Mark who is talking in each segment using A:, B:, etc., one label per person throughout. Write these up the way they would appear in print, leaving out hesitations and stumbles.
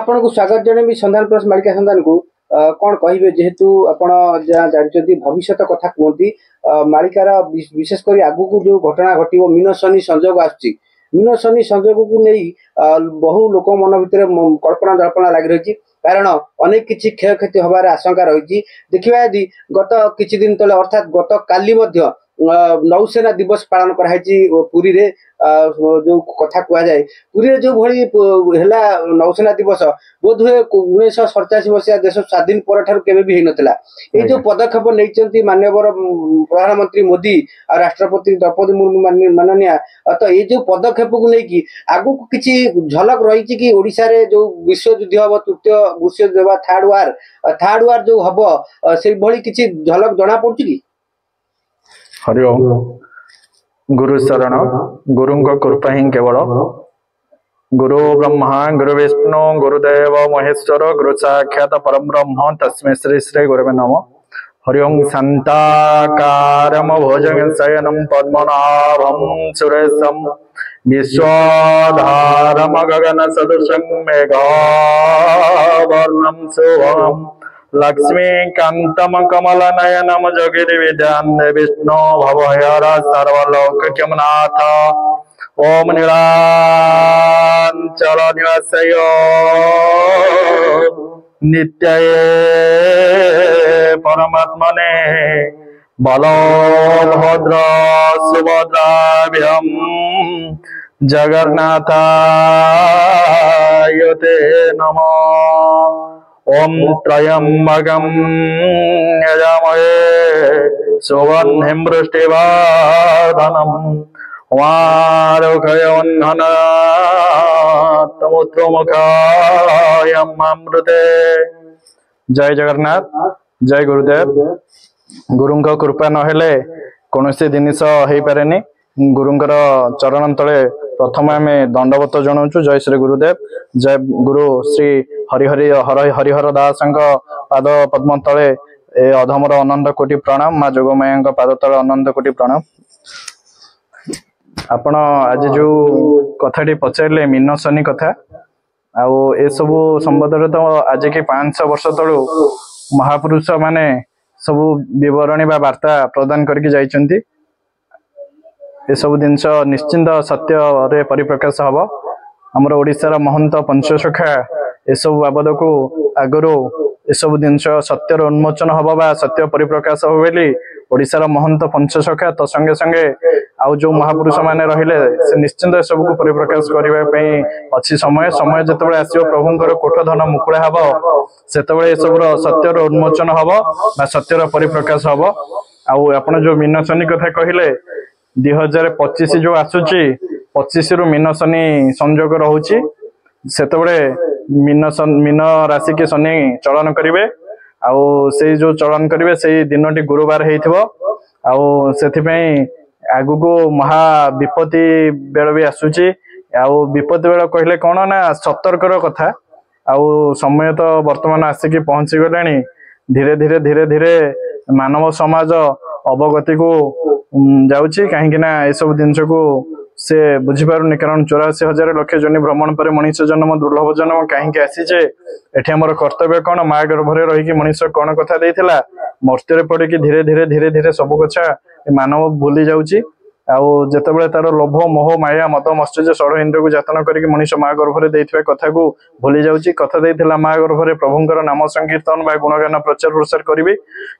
A: आपको स्वागत जनइबी संधान प्लस मालिका संधान को कौन कहे जेहेतु आप जानते भविष्य कथा कहती मालिकार विशेषकर आगु को जो घटना घट मीन शनि संजोग आसुची मीन शनि संजोग को नहीं बहु लोक मन भितर कल्पना जल्पना लग रही कारण अनेक किसी क्षय क्षति हबार आशंका रही देखा यदि गत किछि दिन तले अर्थात गत काली नौसेना दिवस पालन कराई पुरी रे जो कथा कह जाए पुरी जो भली है नौसेना दिवस बोध हुए 1947 मसीहा देश स्वाधीन पर केवे भी होता ये जो पदक्षेप नहीं माननीय प्रधानमंत्री मोदी और राष्ट्रपति द्रौपदी मुर्मू माननीय तो ये जो पदक्षेप को लेकिन आगु किसी झलक रही कि ओडिशा रे जो विश्व युद्ध हम तृतीय विश्व युद्ध थर्ड वार जो हम से भली किसी झलक जना पड़ुछि कि
B: हरि ओम गुरु शरण गुरु कृपा ही केवल गुरु ब्रह्मा गुरु विष्णु गुरुदेव महेश्वर गुरु साक्षात परम ब्रह्म तस्मै श्री श्री गुरुवे नमः। हरि ओम शांताकारं भुजगशयनं पद्मनाभं सुरेशं विश्वाधारं गगनसदृशं मेघावर्णं शुभम् लक्ष्मीकान्तं कमलनयनं जोगिर्विद्यां विष्णु भवहर सर्वलोकनाथ ओम नीलांचल निवासय नित्याय परमात्मने बलभद्र सुभद्राभ्यां जगन्नाथाय ते नमः। ओम त्रयंबकं यजामहे सुगंधिं पुष्टिवर्धनम् वारुकयोन्ननात्मुत्रमुखायमृते। जय जगन्नाथ जय गुरुदेव। गुरुंक कृपा नहेले कौनसी जिनिस हो पारेनी। गुरुंकर चरण तले प्रथम आम दंडवत जनाऊँ जय श्री गुरुदेव। जय गुरु श्री हरिहर दास पाद पद्म तले ए अधमर अनंत कोटि प्रणाम। माँ जोगमाया पाद तले अनंत कोटि प्रणाम। आपण आज जो कथाटी पचारे मीन शनि कथा आउ ए सबू संबंध तो आज की 500 वर्ष तलू महापुरुष माने सबू विवरणी बा वार्ता प्रदान करके जाइछंती। ए सब जिनस निश्चिंत सत्य रे परिप्रकाश हब। हमर ओडिशार महंत पंचसखा ए सब बाबद को आगरो ए सब जिनस सत्यर उन्मोचन हब बा सत्य परिप्रकाश हो बोली ओडिशार महंत पंचसखा तो संगे संगे आउ जो महापुरुष माने रहिले से निश्चिंत सब को परिप्रकाश करबा पई अछि समय समय जतबे आसीओ प्रभुंकर कोठ धन मुकुळा हब सेतबे ए सब सत्यर उन्मोचन हब बा सत्यर परिप्रकाश हब। आउ आपण जो मीन शनि कथा कहिले 2025 जो आसुची 25 रु मीन शनि संयोग रहुची सेतबे मीन राशि के शनि चलन करिवे आउ से जो चलन करिवे से दिनटी गुरुवार हेइथिबो आउ सेथिपई आगु को महा विपत्ति बेल भी आसुची। आउ विपत्ति बेल कहले कौन ना सतर्कर कथा आउ समय तो वर्तमान आसिकी पहुंची गलानी। धीरे धीरे धीरे धीरे मानव समाज अवगति को जाउची कहीं ना ये सब जिनस को से बुझी पारुनी कारण 84,000 लक्ष जन भ्रमण पर मनीष जन्म दुर्लभ जन्म कहीं आसीचे एठी हमर कर्तव्य कौन माँ गर्भरे रही मनीष कौन कथा देइथिला मर्त्य पड़ी धीरे धीरे धीरे धीरे सब कथा मानव भूली जाउची। आउ जेतेबेले तार लोभ मोह माया मद मत्सर्य षड़ इंद्र को जातन करके मनीष माँ गर्भरे देइथिबा कथा को भूली जाउची। कथा देइथिला माँ गर्भरे प्रभुंकर नाम संकीर्तन बा गुणगान प्रचार प्रसार करिवे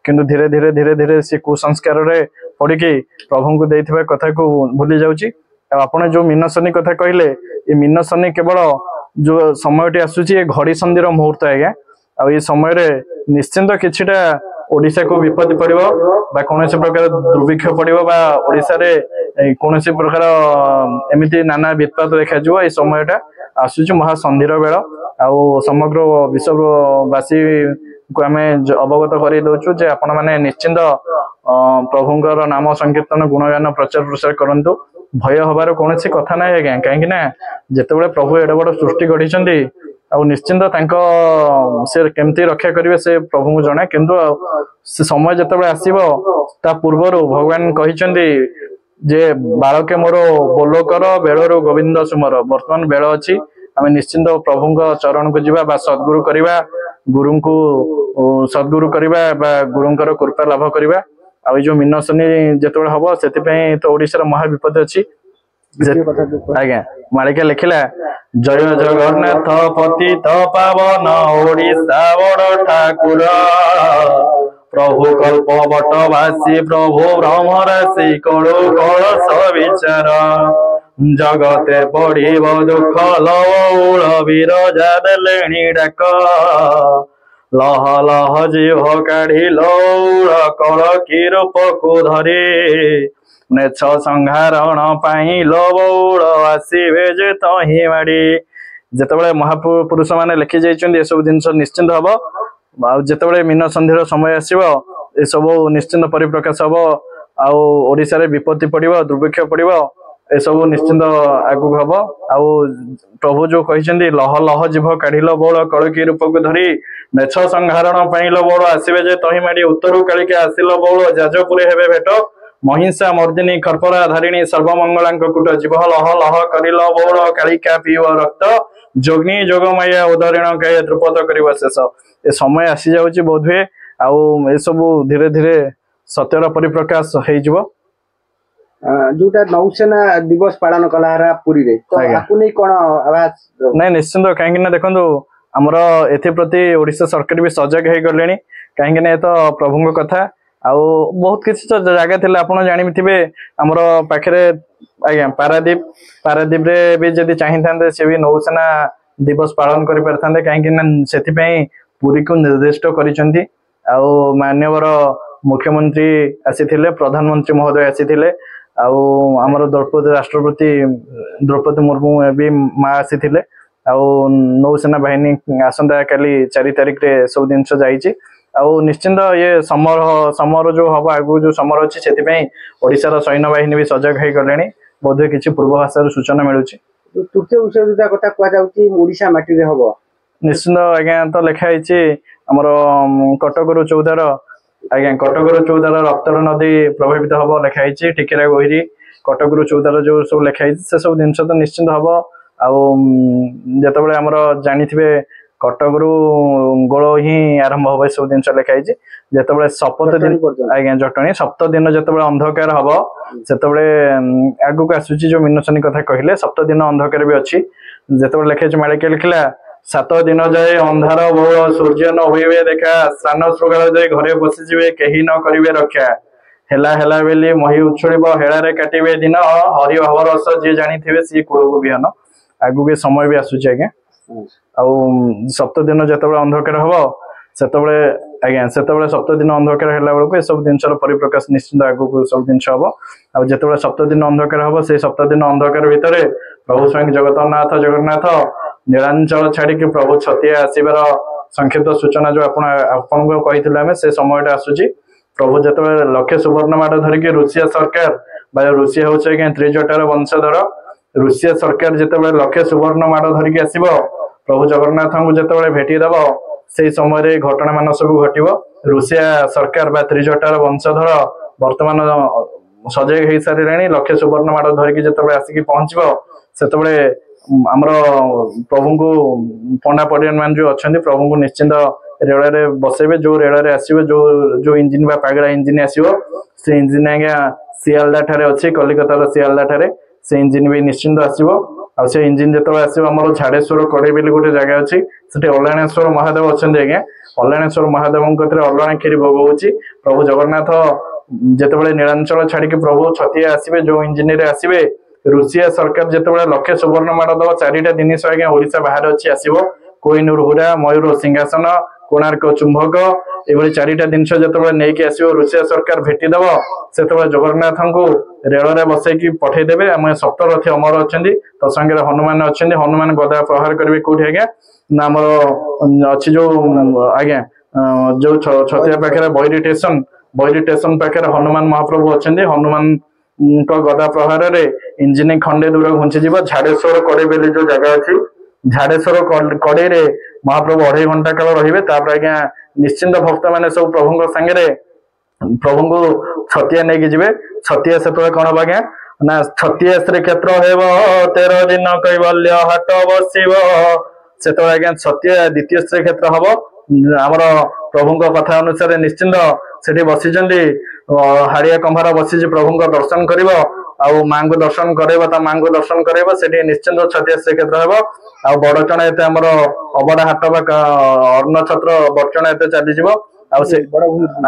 B: किंतु धीरे धीरे धीरे धीरे से कुसंस्कार रे पड़िकी प्रभु को देइथिबा कथा को भूली जाउची। आपण जो मीन शनि कथा कहले ये मीन शनि केवल जो समयटी आसुची ये घड़ी संधिर मुहूर्त आज्ञा आ ये समय निश्चिंत किछिटा ओडिशा को विपत्ति पड़ो बा कौनसी प्रकार दुर्भिक्ष पड़ो बा ओडिशा रे कौनसी प्रकार एमिति नाना वित्पात देखा ये समयटा आसुची महासंधिर बेल आउ समग्र विश्ववासी को आम अवगत कर दौचु जे आपण माने निश्चिंत प्रभुंकर नाम संकीर्तन गुणगान प्रचार प्रसार करंतु। भय हबार कौन कथा ना आज्ञा कहीं जितेबाला प्रभु एडे बड़ सृष्टि गढ़ी निश्चिंत से केमती रक्षा करेंगे से प्रभु को जना किंतु से समय जितेबाला आसो ता पूर्वर भगवान कही जे बालके मोर बोलो कर बेलर गोविंद सुमर। वर्तमान बेल अच्छी आम निश्चिंत प्रभु चरण को जीवा बा सद्गुरु करवा गुरु को सद्गुरु करवा बा गुरुंकर कृपा लाभ करवा आ जो मीनशनी जिते हम से तो ओडिशार महाविपद अच्छी आज्ञा मालिका लिखिला जय जगन्नाथ पति पावन ओडिशा बड़ ठाकुर प्रभु कल्प बटवासी प्रभु ब्रह्मराशि कलु कलश विचार जगते पड़िब दुख लौल विरजा देलेणी डाक लह लह जीव काढ़ी लौल कल की रूप को धरी नेछ संहारण पाई लौल आसवे जे तही माड़ी जिते महापुरुष मैंने लिखि जाइए सब जिन निश्चिंत हम जिते मीन संधि समय आसब ए सब निश्चिंत परिप्रकाश हम आशा विपत्ति पड़ो दुर्भिक्ष पड़ो ए सब निश्चिंत आगु हम आउ प्रभु जो कहते लह लह जीव काढ़िल बौल कलकी रूप को धरी नेछ संहारण पाइल बौल आसवे जे तही माड़ी उत्तरु कालिका आसिल बौल जाजपुरे हेबे भेट महिषा मर्दिनी खर्परा धारिणी सर्वमंगला कुट जीव लह लह करिल बौल कालिका पीव रक्त जोग्नि जोगमाया उदाहरण कहे द्रुपद कर शेष ए समय आसी जाऊँगी बोध हुए आउ ए सब धीरे धीरे सत्यर परिप्रकाश हो
A: जोटा नौसेना दिवस पालन कला पुरी रे तो आपको नहीं कोन आवाज
B: नहीं निश्चिंत कहीं देखो आमर एप्रति ओडिशा सरकार भी सजग हो गले कहीं तो प्रभु कथा आउ बहुत किसी जगह थे आप जानी आमर पाखे आज्ञा पारादीप रे भी जदि चाहिए से भी नौसेना दिवस पालन कर पारे कहीं पुरी को निर्दिष्ट कर मान्यवर मुख्यमंत्री आसी प्रधानमंत्री महोदय आसी आमर द्रौपदी राष्ट्रपति द्रौपदी मुर्मू भी माँ आसी नौसेना बाहिनी आसंता काली 4 तारिख रे सब दिन जाइए आउ निश्चिंत ये समर जो हम आगु जो समर अच्छी से ओडिशार सैन्य बाहिनी भी सजग हो गले बोधे किसी पूर्वाभास सूचना मिलूँ
A: तृतीय विश्वयुद्ध कथा कहुशा माटी हम
B: निश्चिंत आज्ञा तो लिखाई आमर कटकरू चौदार आज्ञा कटकरू चौदार रक्तर नदी प्रभावित हम लिखाई टिकेरा गोहिरी कटकरू चौदार जो सब लिखाई से सब जिन तो निश्चिंत हम आते आमर जानी कटकरू गोल ही आरंभ हम सब जिन लिखाई जिते सप्त दिन आज्ञा जटणी सप्त दिन जो अंधकार हम से आगू आसूची जो मीनशनी कथा कहले सप्त दिन अंधकार भी अच्छी जिते लिखाई मालिका लिखला 7 दिन जाए अंधार बहु सूर्य न हुए देखा स्नान श्रृंगार जाए घरे बसीजे कहीं न करेंगे रक्षा हेला बेली मही उछुब हेलारे काटे दिन हरि भाव रस जी जानी सी कूल को बिहन आगु के समय भी आसूची आज्ञा आउ सप्त दिन जो अंधकार हम से आज्ञा से सप्त दिन अंधकार है बेलू सब जिन परिप्रकाश निश्चिंत आगू सब जिन हम आते सप्त दिन अंधकार हम से सप्त दिन अंधकार भितर प्रभु स्वयं जगन्नाथ नीलांचल छाड़ी प्रभु छतिया आसबार संक्षिप्त सूचना जो आपको कही से समय आसूची प्रभु जो लक्षे सुवर्ण माड़ धरिकी रुषिया सरकार रुषिया हूँ त्रिजटार वंशधर रुषिया सरकार जो लक्षे सुवर्ण माड़ धरिकी आसब प्रभु जगन्नाथ को जो भेटीदेव से समय घटना मान सब घटव रुषिया सरकार बा त्रिजटार वंशधर बर्तमान सजग हो सारे लक्षे सुवर्ण माड़ धरिकी जो आसिक पहुंचब से आमर प्रभु को पंडा पड़ियन मान जो अच्छा प्रभु को निश्चिंत रेल बसैबे जो रेल आसवे जो इंजिन बा पागड़ा इंजिन आसो से इंजिन आज्ञा सियालदा ठारे अच्छे कलिकतार सियालदा ठारे से इंजिन भी निश्चिंत आसो आ से इंजिन जो आसो आम झाड़ेश्वर कड़े बोली गोटे जगह अच्छी से अलाणेश्वर महादेव अच्छा आज्ञा अलाणेश्वर महादेव अलाणा खीरी भोग हो प्रभु जगन्नाथ जिते नीलांचल छाड़ी प्रभु छतिया आसवे जो इंजिन आसवे रुषिया सरकार जो लक्षे सुवर्ण माड़ दब 4टा जिनिस आज्ञा ओडिशा बाहर अच्छी आसो कोहिनूर हुरा मयूर सिंहासन कोणार्क चुंबक ये 4टा जिनस जो नहीं आसो रुषिया सरकार भेटीदेव से जगन्नाथ को रेल बसैकी पठेदेवे आम सप्तरथी अमर अच्छा तो संगे हनुमान अच्छा हनुमान गदा प्रहार करेंगे कौटी आज्ञा ना आम अच्छी जो आज्ञा जो छतिया पाखे बैरी स्टेशन पाखे हनुमान महाप्रभु अच्छा हनुमान गदा प्रहार रे इंजिन खंडे दूर घुंची जीव झाड़ेश्वर कड़े बेली जो जगह अच्छी झाड़ेश्वर कड़े रे महाप्रभु 2.5 घंटा काल रहिबे आज्ञा निश्चिंत भक्त मैंने सब प्रभु संगे प्रभु को छतिया नहीं जीवे छतिया से कौन हम आज्ञा ନା ଛତିଆ ଶ୍ରୀକ୍ଷେତ୍ର ହେବ 13 ଦିନ କୈବଲ୍ୟ ହାଟ ବସିବ। ସେତେବେଳେ ଆଜ୍ଞା ଛତିଆ ଦ୍ୱିତୀୟ ଶ୍ରୀକ୍ଷେତ୍ର ହବ। ଆମର ପ୍ରଭୁଙ୍କ କଥା ଅନୁସାରେ ନିଶ୍ଚିନ୍ତ ସେଠି ବସିଛନ୍ତି, ହାଡିଆ କମ୍ଭାର ବସିଛି, ପ୍ରଭୁଙ୍କ ଦର୍ଶନ କରିବ ଆଉ ମାଙ୍କୁ ଦର୍ଶନ କରାଇବ, ତା ମାଙ୍କୁ ଦର୍ଶନ କରାଇବ। ସେଠି ନିଶ୍ଚିନ୍ତ ଛତିଆ ଶ୍ରୀକ୍ଷେତ୍ର ହେବ। ଆଉ ବଡଚଣା ଏତେ ଆମର ଅବଡା ହାଟ ବା ଅନ୍ନ ଛତ୍ର ବଡଚଣା ଏତେ ଚାଲିଯିବ। ଆଉ ସେ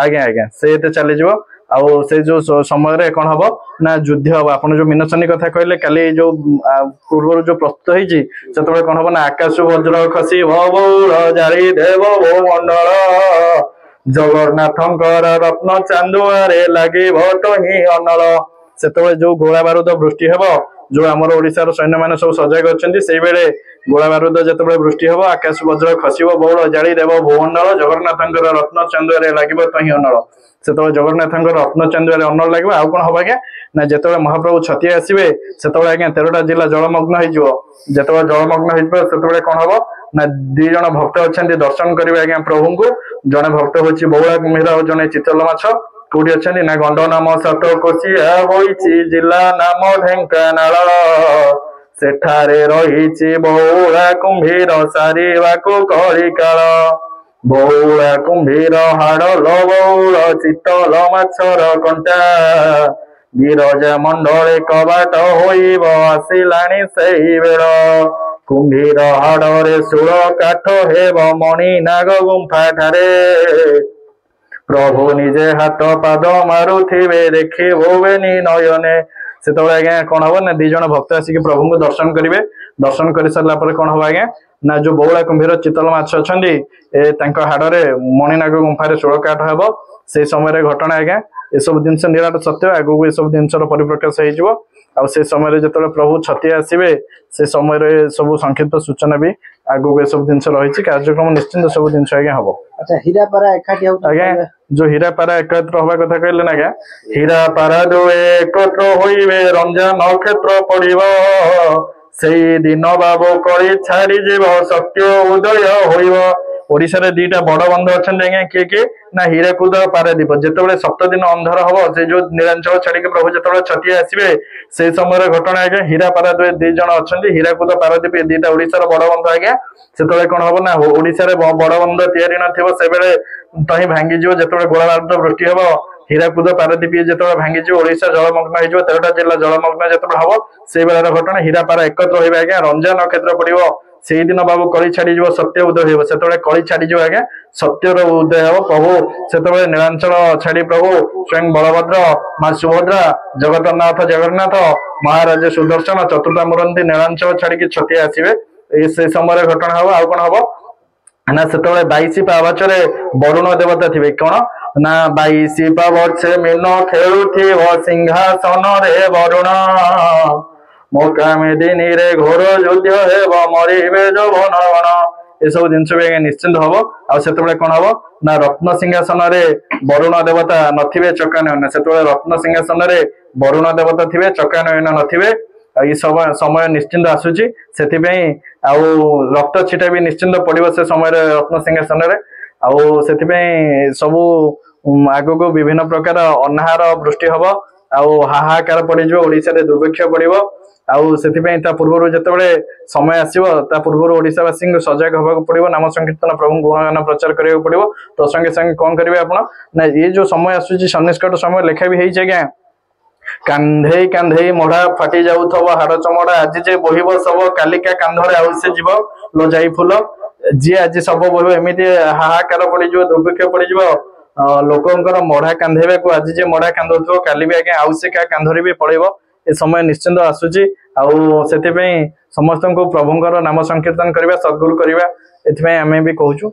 B: ଆଜ୍ଞା ଆଜ୍ଞା ସେ ଏତେ ଚାଲିଯିବ। ଆଉ ସେ ଯୋଉ ସମୟରେ କଣ ହବ ନା ଯୁଦ୍ଧ ହବ। ଆପଣ ଯୋଉ ମିନସନି କଥା କହିଲେ, କାଲି ଯୋଉ ପୂର୍ବରୁ ଯୋଉ ପ୍ରସ୍ତୁତ ହେଇଛି, ସେତେବେଳେ କଣ ହବ ନା ଆକାଶ ବଜ୍ର ଖସିବ ବଉଳ ଜାଳି ଦେବ ଭୂମଣ୍ଡଳ, ଜଗନ୍ନାଥଙ୍କର ରତ୍ନ ଚାନ୍ଦୁଆରେ ଲାଗିବ ତହିଁ ଅନଳ। ସେତେବେଳେ ଯୋଉ ଗୋଳା ବାରୁଦ ବୃଷ୍ଟି ହେବ, ଯୋଉ ଆମର ଓଡିଶାର ସୈନ୍ୟମାନେ ସବୁ ସଜାଗ ଅଛନ୍ତି, ସେଇବେଳେ ଗୋଳା ବାରୁଦ ଯେତେବେଳେ ବୃଷ୍ଟି ହବ, ଆକାଶ ବଜ୍ର ଖସିବ ବଉଳ ଜାଳି ଦେବ ଭୂମଣ୍ଡଳ, ଜଗନ୍ନାଥଙ୍କର ରତ୍ନ ଚାନ୍ଦୁଆରେ ଲାଗିବ ତହିଁ ଅନଳ। ସେତେବେଳେ ଜଗନ୍ନାଥଙ୍କର ରତ୍ନ ଚାନ୍ଦୁଆରେ ଅନଳ ଲାଗିବ। ଆଉ କଣ ହବ ଆଜ୍ଞା ନା ଯେତେବେଳେ ମହାପ୍ରଭୁ ଛତିଆ ଆସିବେ, ସେତେବେଳେ ଆଜ୍ଞା 13ଟା ଜିଲ୍ଲା ଜଳମଗ୍ନ ହେଇଯିବ। ଯେତେବେଳେ ଜଳମଗ୍ନ ହେଇଯିବ, ସେତେବେଳେ କଣ ହବ ନା 2 ଜଣ ଭକ୍ତ ଅଛନ୍ତି ଦର୍ଶନ କରିବେ ଆଜ୍ଞା ପ୍ରଭୁଙ୍କୁ। ଜଣେ ଭକ୍ତ ହଉଛି ବଉଳା କୁମ୍ଭୀର ଆଉ ଜଣେ ଚିତଲ ମାଛ। କୋଉଠି ଅଛନ୍ତି ନା ଗଣ୍ଡ ନାମ ସାତକୋଶିଆ ହୋଇଛି, ଜିଲ୍ଲା ନାମ ଢେଙ୍କାନାଳ, ସେଠାରେ ରହିଛି ବଉଳା କୁମ୍ଭୀର ସାରିବାକୁ କଳିକାଳ। ବଉଳା କୁମ୍ଭୀର ହାଡ ବଉଳ ଚିତଲ ମାଛର କଣ୍ଟା, ବିରଜା ମଣ୍ଡଳେ କବାଟ ହୋଇବ ଆସିଲାଣି ସେଇ ବେଳ। କୁମ୍ଭୀର ହାଡରେ ଶୂଳ କାଠ ହେବ ମଣି ନାଗ ଗୁମ୍ଫା ଠାରେ, ପ୍ରଭୁ ନିଜେ ହାତ ପାଦ ମାରୁଥିବେ ଦେଖିବୁ ବେନି ନୟନେ। ସେତେବେଳେ ଆଜ୍ଞା କଣ ହବ ନା 2 ଜଣ ଭକ୍ତ ଆସିକି ପ୍ରଭୁଙ୍କୁ ଦର୍ଶନ କରିବେ। ଦର୍ଶନ କରି ସାରିଲା ପରେ କଣ ହବ ଆଜ୍ଞା ନା ଯୋଉ ବଉଳା କୁମ୍ଭୀର ଚିତଲ ମାଛ ଅଛନ୍ତି, ତାଙ୍କ ହାଡରେ ମଣିନାଗ ଗୁମ୍ଫାରେ ଶୂଳ କାଠ ହେବ। ସେଇ ସମୟରେ ଘଟଣା ଆଜ୍ଞା ଏସବୁ ଜିନିଷ ନିରାଟ ସତ୍ୟ, ଆଗକୁ ଏସବୁ ଜିନିଷର ପରିପ୍ରକାଶ ହେଇଯିବ। ଆଉ ସେ ସମୟରେ ଯେତେବେଳେ ପ୍ରଭୁ ଛତିଆ ଆସିବେ, ସେ ସମୟରେ ସବୁ ସଂକ୍ଷିପ୍ତ ସୂଚନା ବି ଆଗକୁ ଏସବୁ ଜିନିଷ ରହିଛି। କାର୍ଯ୍ୟକ୍ରମ ନିଶ୍ଚିନ୍ତ ସବୁ ଜିନିଷ ଆଜ୍ଞା ହବ।
A: ଆଚ୍ଛା, ହୀରାପାରା ଏକାଠି ହଉଛି
B: ଆଜ୍ଞା ଯୋଉ ହୀରାପାରା ଏକତ୍ର ହବା କଥା କହିଲେ ନା ଆଜ୍ଞା, ହୀରାପାରା ଯୋଉ ଏକତ୍ର ହୋଇବେ ରଞ୍ଜା ନକ୍ଷତ୍ର ପଡିବ, ସେଇ ଦିନ ବାବୁ କଳି ଛାଡି ଯିବ ସତ୍ୟ ଉଦୟ ହୋଇବ। ଓଡିଶାରେ 2ଟା ବଡ ବନ୍ଧ ଅଛନ୍ତି ଆଜ୍ଞା, କିଏ କିଏ ନା ହୀରାକୁଦ ଆଉ ପାରାଦୀପ। ଯେତେବେଳେ 7 ଦିନ ଅନ୍ଧାର ହବ, ସେ ଯୋଉ ନୀଳାଞ୍ଚଳ ଛାଡିକି ପ୍ରଭୁ ଯେତେବେଳେ ଛତିଆ ଆସିବେ, ସେଇ ସମୟରେ ଘଟଣା ଆଜ୍ଞା ହୀରାପାରା 2 ଜଣ ଅଛନ୍ତି, ହୀରାକୁଦ ପାରାଦୀପ, 2ଟା ଓଡିଶାର ବଡ ବନ୍ଧ ଆଜ୍ଞା। ସେତେବେଳେ କଣ ହବ ନା ଓଡିଶାରେ ବଡ ବନ୍ଧ ତିଆରି ନଥିବ, ସେବେଳେ ତହିଁ ଭାଙ୍ଗିଯିବ। ଯେତେବେଳେ ଗୋଳା ବାରୁଦ ବୃଷ୍ଟି ହବ, ହୀରାକୁଦ ପାରାଦୀପ ଯେତେବେଳେ ଭାଙ୍ଗିଯିବ, ଓଡିଶା ଜଳମଗ୍ନ ହେଇଯିବ। 13ଟା ଜିଲ୍ଲା ଜଳମଗ୍ନ ଯେତେବେଳେ ହବ, ସେଇ ବେଳାର ଘଟଣା। ହୀରାପାରା ଏକତ୍ର ହୋଇବେ ଆଜ୍ଞା, ରଞ୍ଜା ନକ୍ଷତ୍ର ପଡିବ, ସେଇଦିନ ବାବୁ କଳି ଛାଡିଯିବ ସତ୍ୟ ଉଦୟ ହେବ। ସେତେବେଳେ କଳି ଛାଡିଯିବ ଆଜ୍ଞା, ସତ୍ୟର ଉଦୟ ହବ। ପ୍ରଭୁ ସେତେବେଳେ ନୀଳାଞ୍ଚଳ ଛାଡି ପ୍ରଭୁ ସ୍ୱୟଂ ବଳଭଦ୍ର, ମା ସୁଭଦ୍ରା, ଜଗତନାଥ ଜଗନ୍ନାଥ, ମହାରାଜ ସୁଦର୍ଶନ, ଚତୁର୍ଥା ମୂରନ୍ତି ନୀଳାଞ୍ଚଳ ଛାଡିକି ଛତିଆ ଆସିବେ। ସେ ସମୟରେ ଘଟଣା ହବ। ଆଉ କଣ ହବ ନା ସେତେବେଳେ 22 ପାବଛରେ ବରୁଣ ଦେବତା ଥିବେ। କଣ ନା 22 ପାବଛେ ମୀନ ଖେଳୁଥିବ ସିଂହାସନରେ ବରୁଣ, ମୋକାମେଦିନୀରେ ଘୋର ଯୁଦ୍ଧ ହେବ ମରିବେ ଯୌବନ ଗଣ। ଏସବୁ ଜିନିଷ ବି ଆଜ୍ଞା ନିଶ୍ଚିନ୍ତ ହବ। ଆଉ ସେତେବେଳେ କଣ ହବ ନା ରତ୍ନ ସିଂହାସନରେ ବରୁଣ ଦେବତା ନଥିବେ, ଚକା ନୟନ। ସେତେବେଳେ ରତ୍ନ ସିଂହାସନରେ ବରୁଣ ଦେବତା ଥିବେ, ଚକା ନୟନ ନଥିବେ। ଏଇ ସମୟ ନିଶ୍ଚିନ୍ତ ଆସୁଛି। ସେଥିପାଇଁ ଆଉ ରକ୍ତ ଛିଟା ବି ନିଶ୍ଚିନ୍ତ ପଡିବ ସେ ସମୟରେ ରତ୍ନ ସିଂହାସନରେ। ଆଉ ସେଥିପାଇଁ ସବୁ ଆଗକୁ ବିଭିନ୍ନ ପ୍ରକାର ଅନାହାର ବୃଷ୍ଟି ହବ, ଆଉ ହାହାକାର ପଡିଯିବ, ଓଡିଶାରେ ଦୁର୍ଭିକ୍ଷ ପଡିବ। ଆଉ ସେଥିପାଇଁ ତା ପୂର୍ବରୁ ଯେତେବେଳେ ସମୟ ଆସିବ, ତା ପୂର୍ବରୁ ଓଡିଶାବାସୀଙ୍କୁ ସଜାଗ ହବାକୁ ପଡିବ, ନାମ ସଂକୀର୍ତ୍ତନ ପ୍ରଭୁଙ୍କୁ ଗୁଣଗାନ ପ୍ରଚାର କରିବାକୁ ପଡିବ। ତ ସଙ୍ଗେ ସଙ୍ଗେ କଣ କରିବେ ଆପଣ ନା ଏଇ ଯୋଉ ସମୟ ଆସୁଛି ସନ୍ନିଷ୍କଟ ସମୟ, ଲେଖା ବି ହେଇଛି ଆଜ୍ଞା, କାନ୍ଧେଇ କାନ୍ଧେଇ ମୋଢା ଫାଟି ଯାଉଥିବ ହାଡ ଚମଡା, ଆଜି ଯେ ବୋହିବ ଶବ କାଲିକା କାନ୍ଧରେ ଆଉ ସେ ଯିବ ଲୋ ଯାଇ ଫୁଲ। ଯିଏ ଆଜି ଶବ ବୋହିବ, ଏମିତି ହାହାକାର ପଡିଯିବ, ଦୁର୍ଭିକ୍ଷ ପଡିଯିବ, ଲୋକଙ୍କର ମଢା କାନ୍ଧେଇବାକୁ ଆଜି ଯେ ମଢା କାନ୍ଧଉଥିବ, କାଲି ବି ଆଜ୍ଞା ଆଉ ସେ କାହା କାନ୍ଧରେ ବି ପଳେଇବ। ଏ ସମୟ ନିଶ୍ଚିନ୍ତ ଆସୁଛି। ଆଉ ସେଥିପାଇଁ ସମସ୍ତଙ୍କୁ ପ୍ରଭୁଙ୍କର ନାମ ସଂକୀର୍ତ୍ତନ କରିବା, ସଦ୍ଗୁରୁ କରିବା, ଏଥିପାଇଁ ଆମେ ବି କହୁଛୁ।